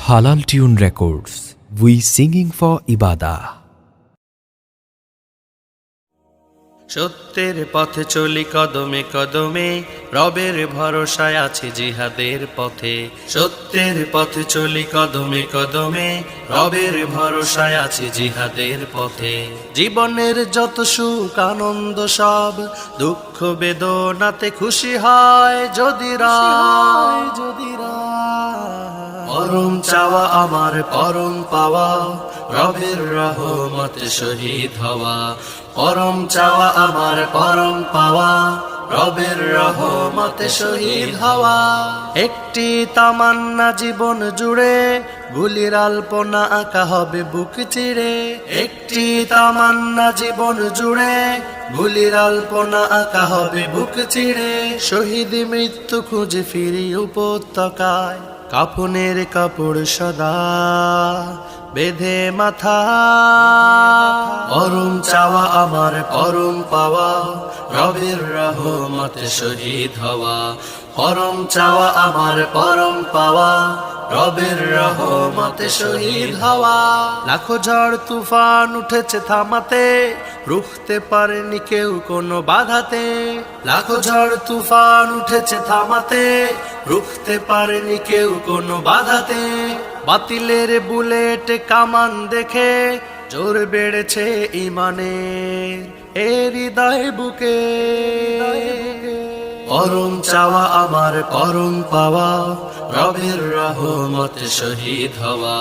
Halal Tune Records. We singing for Ibadah. সত্যের পথে চলি কদমে কদমে, রবের ভরসায় আছি জিহাদের পথে। সত্যের পথে চলি কদমে কদমে, রবের ভরসায় আছি জিহাদের পথে। জীবনের যত সুখ আনন্দ সব দুঃখ বেদনাতে খুশি হয় যদি পরম চাওয়া আমার পরম পাওয়া, রবের রহমতে শহীদ হওয়া। পরম চাওয়া আমার পরম পাওয়া, রবের রহমতে শহীদ হওয়া। একটি তামান্না জীবন জুড়ে, গুলির আলপনা আঁকা হবে বুক চিরে। একটি তামান্না জীবন জুড়ে, গুলির আলপনা আঁকা হবে বুক চিরে। শহীদ মৃত্যু খুঁজে ফিরি উপত্যকায়, কাফনের কাপড় সদা বেঁধে মাথা। পরম চাওয়া আমার পরম পাওয়া, রবের রহমতে শহীদ হওয়া। পরম চাওয়া আমার পরম পাওয়া, রবের রহমতে শহীদ হওয়া। লাখো ঝড় তুফান উঠেছে থামাতে, রুখতে পারেনি কেউ কোনো বাধাতে। লাখো ঝড় তুফান উঠেছে থামাতে, রুখতে পারেনি কেউ কোনো বাধাতে। বাতিলের বুলেট কামান দেখে জোর বেড়েছে ইমানের এ হৃদয় বুকে। পরম চাওয়া আমার পরম পাওয়া, রবের রহমতে শহীদ হওয়া।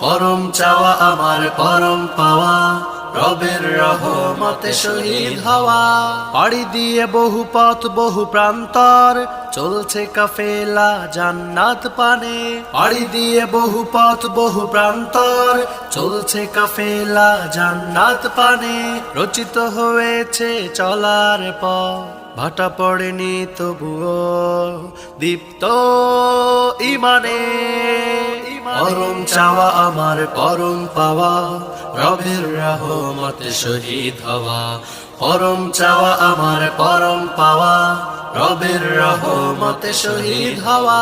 পরম চাওয়া আমার পরম পাওয়া, রবের রহমতে শহীদ হওয়া। পাড়ি দিয়ে বহু পথ বহু প্রান্তর, চলছে কাফেলা জান্নাত পানে। পাড়ি দিয়ে বহু পথ বহু প্রান্তর, চলছে কাফেলা জান্নাত পানে। রচিত হয়েছে চলার পথ, ভাটা পড়েনি তবুও দীপ্ত ইমানে। পরম চাওয়া আমার পরম পাওয়া, রবের রহমতে শহীদ হওয়া। পরম চাওয়া আমার পরম পাওয়া, রবের রহমতে শহীদ হওয়া।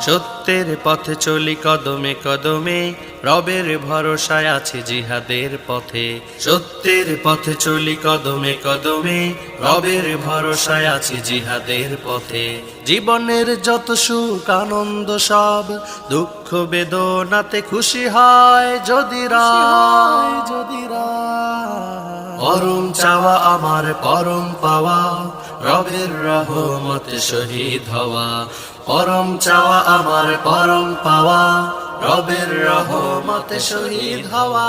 সত্যের পথে চলি কদমে কদমে, রবের ভরসায় আছি জিহাদের পথে। সত্যের পথে চলি কদমে কদমে, রবের ভরসায় আছি জিহাদের পথে। জীবনের যত সুখ আনন্দ সব দুঃখ বেদনাতে খুশি হয় যদি পরম চাওয়া আমার পরম পাওয়া, রবের রহমতে শহীদ হওয়া। পরম চাওয়া আমার পরম পাওয়া, রবের রহমতে শহীদ হওয়া।